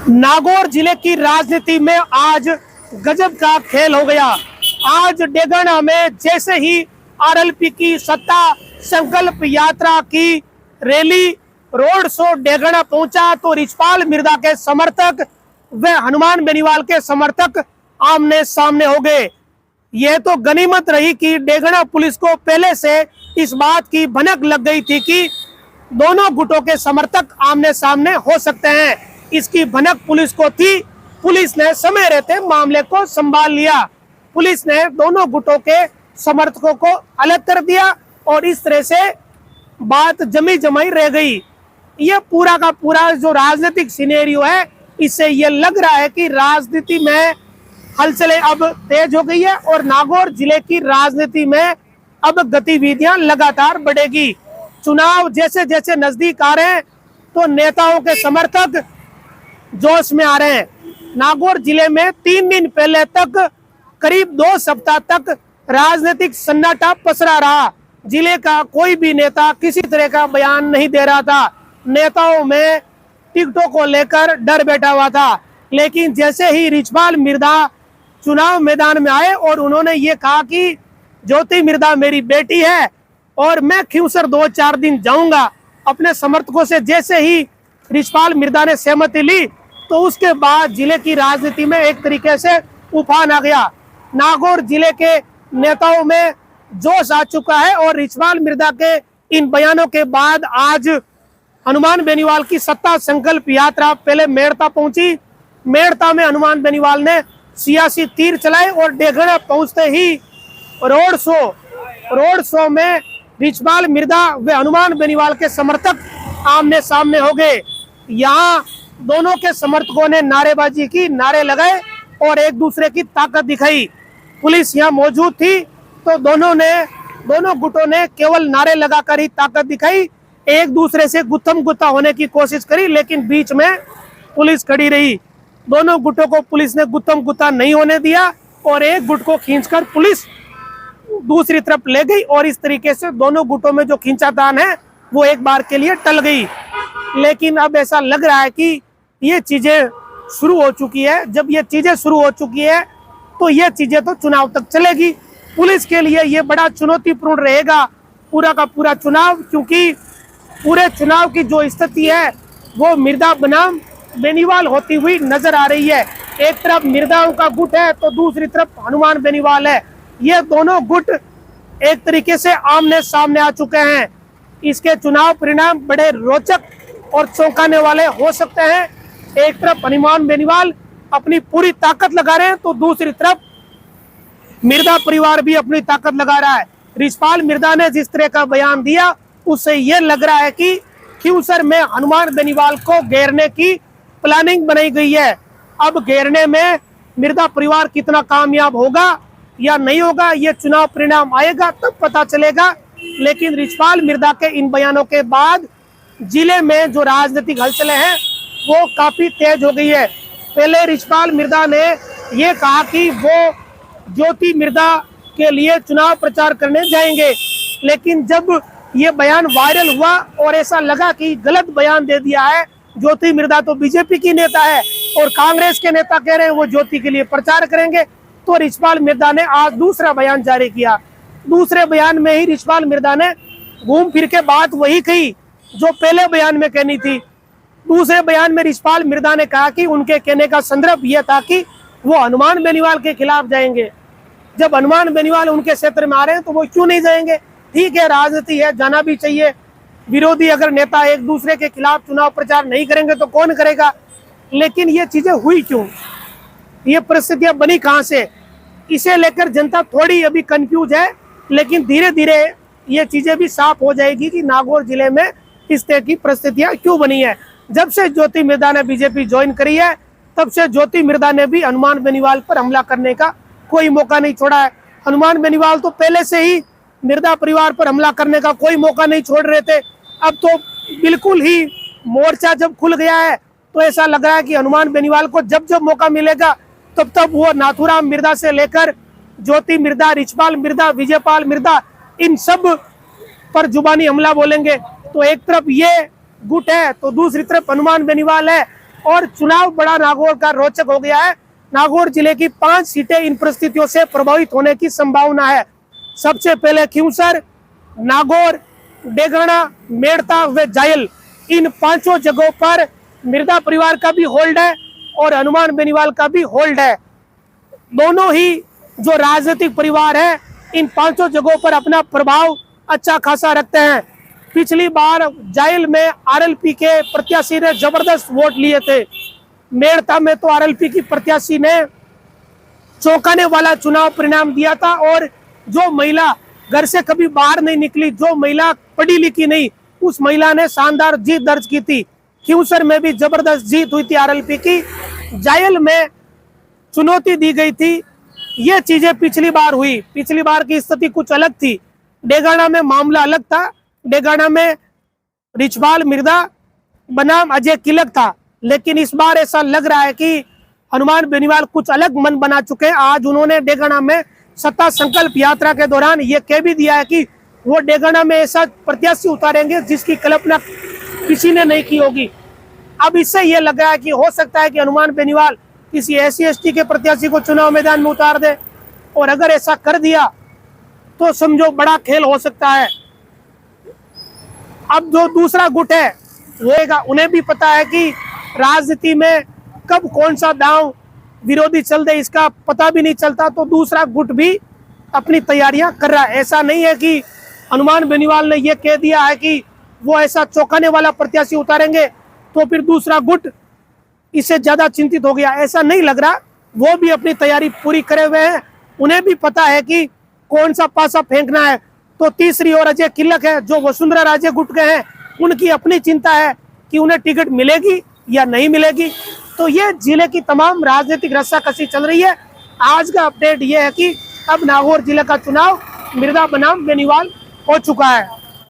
नागौर जिले की राजनीति में आज गजब का खेल हो गया। आज डेगाना में जैसे ही आरएलपी की सत्ता संकल्प यात्रा की रैली रोड शो डेगाना पहुंचा तो रिचपाल मिर्दा के समर्थक व हनुमान बेनीवाल के समर्थक आमने सामने हो गए। यह तो गनीमत रही कि डेगाना पुलिस को पहले से इस बात की भनक लग गई थी कि दोनों गुटों के समर्थक आमने सामने हो सकते हैं। इसकी भनक पुलिस को थी। पुलिस ने समय रहते मामले को संभाल लिया। पुलिस ने दोनों गुटों के समर्थकों को अलग कर दिया और इस तरह से बात जमी जमाई रह गई। ये पूरा का पूरा जो राजनीतिक सिनेरियो है, इससे ये लग रहा है कि राजनीति में हलचलें अब तेज हो गई है और नागौर जिले की राजनीति में अब गतिविधियां लगातार बढ़ेगी। चुनाव जैसे जैसे नजदीक आ रहे हैं तो नेताओं के समर्थक जोश में आ रहे हैं। नागौर जिले में 3 दिन पहले तक करीब 2 सप्ताह तक राजनीतिक सन्नाटा पसरा रहा। जिले का कोई भी नेता किसी तरह का बयान नहीं दे रहा था। नेताओं में टिकटों को लेकर डर बैठा हुआ था। लेकिन जैसे ही रिचपाल मिर्दा चुनाव मैदान में आए और उन्होंने ये कहा कि ज्योति मिर्दा मेरी बेटी है और मैं खिंवसर 2-4 दिन जाऊंगा, अपने समर्थकों से जैसे ही रिचपाल मिर्दा ने सहमति ली तो उसके बाद जिले की राजनीति में एक तरीके से उफान आ गया। नागौर जिले के नेताओं में जोश आ चुका है और रिचपाल मिर्दा के इन बयानों के बाद आज हनुमान बेनीवाल की सत्ता संकल्प यात्रा पहले मेड़ता पहुंची। मेड़ता में हनुमान बेनीवाल ने सियासी तीर चलाए और डेगाना पहुंचते ही रोड शो में रिचपाल मिर्दा व हनुमान बेनीवाल के समर्थक आमने सामने हो गए। यहाँ दोनों के समर्थकों ने नारेबाजी की, नारे लगाए और एक दूसरे की ताकत दिखाई। पुलिस यहाँ मौजूद थी तो दोनों गुटों ने केवल नारे लगाकर ही ताकत दिखाई। एक दूसरे से गुत्थम गुत्था होने की कोशिश करी, लेकिन बीच में पुलिस खड़ी रही। दोनों गुटों को पुलिस ने गुत्थम गुत्था नहीं होने दिया और एक गुट को खींचकर पुलिस दूसरी तरफ ले गई और इस तरीके से दोनों गुटों में जो खींचातान है वो एक बार के लिए टल गई। लेकिन अब ऐसा लग रहा है कि ये चीजें शुरू हो चुकी है। जब ये चीजें शुरू हो चुकी है तो ये चीजें तो चुनाव तक चलेगी। पुलिस के लिए ये बड़ा चुनौतीपूर्ण रहेगा पूरा का पूरा चुनाव, क्योंकि पूरे चुनाव की जो स्थिति है वो मिर्दा बनाम बेनीवाल होती हुई नजर आ रही है। एक तरफ मिर्दाओं का गुट है तो दूसरी तरफ हनुमान बेनीवाल है। ये दोनों गुट एक तरीके से आमने सामने आ चुके हैं। इसके चुनाव परिणाम बड़े रोचक और चौंकाने वाले हो सकते हैं। एक तरफ हनुमान बेनीवाल अपनी पूरी ताकत लगा रहे हैं तो दूसरी तरफ मिर्दा परिवार भी अपनी ताकत लगा रहा है। रिचपाल मिर्दा ने जिस तरह का बयान दिया उससे ये लग रहा है कि खिंवसर में हनुमान बेनीवाल को घेरने की प्लानिंग बनाई गई है। अब घेरने में मिर्दा परिवार कितना कामयाब होगा या नहीं होगा, ये चुनाव परिणाम आएगा तब पता चलेगा। लेकिन रिचपाल मिर्दा के इन बयानों के बाद जिले में जो राजनीतिक हलचलें हैं वो काफी तेज हो गई है। पहले रिचपाल मिर्दा ने ये कहा कि वो ज्योति मिर्दा के लिए चुनाव प्रचार करने जाएंगे, लेकिन जब ये बयान वायरल हुआ और ऐसा लगा कि गलत बयान दे दिया है, ज्योति मिर्दा तो बीजेपी की नेता है और कांग्रेस के नेता कह रहे हैं वो ज्योति के लिए प्रचार करेंगे, तो रिचपाल मिर्दा ने आज दूसरा बयान जारी किया। दूसरे बयान में ही रिचपाल मिर्दा ने घूम फिर के बात वही कही जो पहले बयान में कहनी थी। दूसरे बयान में रिचपाल मिर्दा ने कहा कि उनके कहने का संदर्भ यह था कि वो हनुमान बेनीवाल के खिलाफ जाएंगे। जब हनुमान बेनीवाल उनके क्षेत्र में आ रहे हैं तो वो क्यों नहीं जाएंगे? ठीक है, राजनीति है, जाना भी चाहिए। विरोधी अगर नेता एक दूसरे के खिलाफ चुनाव प्रचार नहीं करेंगे तो कौन करेगा? लेकिन ये चीजें हुई क्यों, ये परिस्थितियां बनी कहां से, इसे लेकर जनता थोड़ी अभी कंफ्यूज है। लेकिन धीरे धीरे ये चीजें भी साफ हो जाएगी कि नागौर जिले में इस तरह की परिस्थितियां क्यों बनी है। जब से ज्योति मिर्दा ने बीजेपी ज्वाइन करी है तब से ज्योति मिर्दा ने भी हनुमान बेनीवाल पर हमला करने का कोई मौका नहीं छोड़ा है। हनुमान बेनीवाल तो पहले से ही मिर्दा परिवार पर हमला करने का कोई मौका नहीं छोड़ रहे थे। अब तो बिल्कुल ही मोर्चा जब खुल गया है तो ऐसा लग रहा है कि हनुमान बेनीवाल को जब जब मौका मिलेगा तब तब वो नाथूराम मिर्दा से लेकर ज्योति मिर्दा, रिचपाल मिर्दा, विजयपाल मिर्दा, इन सब पर जुबानी हमला बोलेंगे। तो एक तरफ ये गुट है तो दूसरी तरफ हनुमान बेनीवाल है। और चुनाव बड़ा नागौर का रोचक हो गया है। नागौर जिले की 5 सीटें इन परिस्थितियों से प्रभावित होने की संभावना है। सबसे पहले खिंवसर, नागौर, डेगाना, मेड़ता व जायल, इन 5 जगहों पर मिर्जा परिवार का भी होल्ड है और हनुमान बेनीवाल का भी होल्ड है। दोनों ही जो राजनीतिक परिवार है इन 5 जगहों पर अपना प्रभाव अच्छा खासा रखते हैं। पिछली बार जायल में आरएलपी के प्रत्याशी ने जबरदस्त वोट लिए थे। मेड़ता में तो आरएलपी की प्रत्याशी ने चौंकाने वाला चुनाव परिणाम दिया था और जो महिला घर से कभी बाहर नहीं निकली, जो महिला पढ़ी लिखी नहीं, उस महिला ने शानदार जीत दर्ज की थी। खिंवसर में भी जबरदस्त जीत हुई थी आरएलपी की। जायल में चुनौती दी गई थी। ये चीजें पिछली बार हुई। पिछली बार की स्थिति कुछ अलग थी। डेगाना में मामला अलग था। डेगाना में रिछपाल मिर्जा बनाम अजय किलक था, लेकिन इस बार ऐसा लग रहा है कि हनुमान बेनीवाल कुछ अलग मन बना चुके हैं। आज उन्होंने डेगाना में सत्ता संकल्प यात्रा के दौरान ये कह भी दिया है कि वो डेगाना में ऐसा प्रत्याशी उतारेंगे जिसकी कल्पना किसी ने नहीं की होगी। अब इससे ये लग रहा है कि हो सकता है कि हनुमान बेनीवाल किसी SC/ST के प्रत्याशी को चुनाव मैदान में उतार दे, और अगर ऐसा कर दिया तो समझो बड़ा खेल हो सकता है। अब जो दूसरा गुट है वो उन्हें भी पता है कि राजनीति में कब कौन सा दांव विरोधी चल दे इसका पता भी नहीं चलता, तो दूसरा गुट भी अपनी तैयारियां कर रहा है। ऐसा नहीं है कि हनुमान बेनीवाल ने यह कह दिया है कि वो ऐसा चौंकाने वाला प्रत्याशी उतारेंगे तो फिर दूसरा गुट इससे ज्यादा चिंतित हो गया, ऐसा नहीं लग रहा। वो भी अपनी तैयारी पूरी करे हुए हैं। उन्हें भी पता है कि कौन सा पासा फेंकना है। तो तीसरी ओर अजय किलक है जो वसुंधरा राजे गुट के हैं, उनकी अपनी चिंता है कि उन्हें टिकट मिलेगी या नहीं मिलेगी। तो ये जिले की तमाम राजनीतिक रस्साकसी चल रही है। आज का अपडेट ये है कि अब नागौर जिले का चुनाव मिर्जा बनाम बेनीवाल हो चुका है।